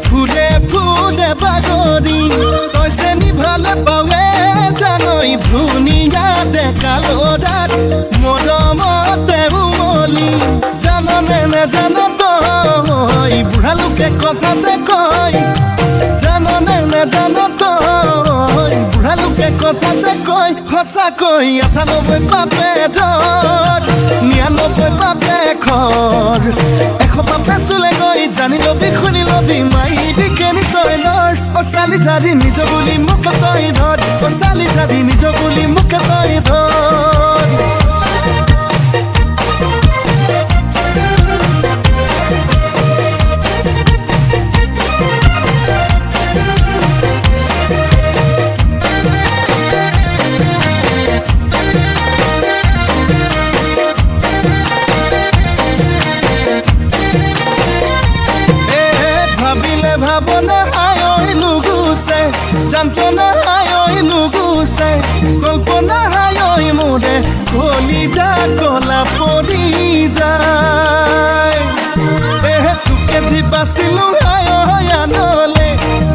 ফুলে ফুলে বাগৰি তইছে নি ভালে পাৱে জানৈ ধুনীয়া দেখালো দাঁত মৰমতে উমলি জাননে নেজান তই বুঢ়া লোকে কথাতে কয় জাননে নেজান তই বুঢ়া লোকে কথাতে কয় সঁচাকৈ ৯৮ পাপে জ্বৰ ৯৯ পাপে খৰ ১০০ পাপে চুলে গৈ জানি লবি শুনি লবি মাইবি কেনি তই লৰ অ চালি চাৰি নিজ বুলি মোক তই ধৰ অ চালি চাৰি নিজ বুলি মোক তই ধৰ ভাবনা হায় নুগুছে যন্ত্রণা হায় নুগুছে কল্পনা হায় মোরে কলিজা কলা পরি যায় তোকে যি বাচিলো হায় আনলে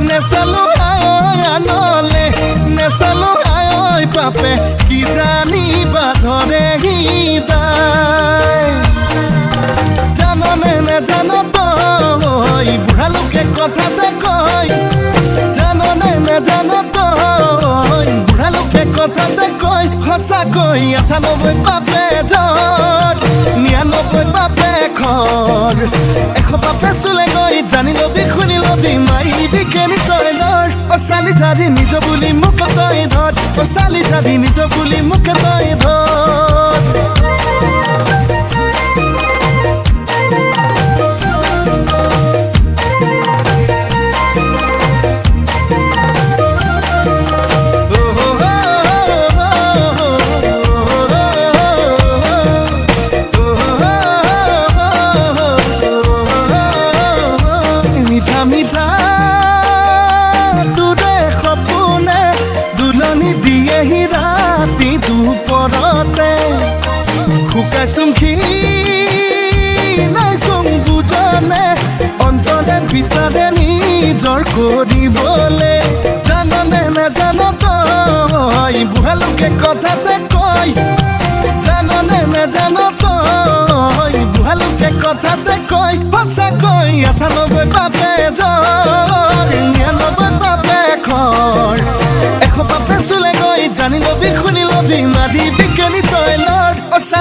নেচালো হায় আনলে নেচালো হায় পাপে কি জানিবা ধরে হৃদয় জাননে নেজান তই বুঢ়া লোকে কথাতে কয় জাননে নেজান তই বুঢ়া লোকে কথাতে কয় সঁচাকৈ ৯৮ পাপে জ্বৰ ৯৯ পাপে খৰ ১০০ পাপে চুলে গৈ জানি লবি শুনি লবি মাইবি কেনি তই লৰ অ চালি চাৰি নিজ বুলি মোক তই ধৰ অ চালি চাৰি নিজ বুলি মোক তই ধৰ শুকাইচুংখি নাইচুং বুজনে অন্তৰে বিচাৰে নিজৰ কৰিবলে জাননে নেজান তই বুঢ়া লোকে কথাতে কয় জাননে নেজান তই বুঢ়া লোকে কথাতে কয় সঁচাকৈ ৯৮ পাপে জ্বৰ ৯৯ পাপে খৰ ১০০ পাপে চুলে গৈ জানি লবি শুনি লবি মাৰিবি কেনি তই লৰ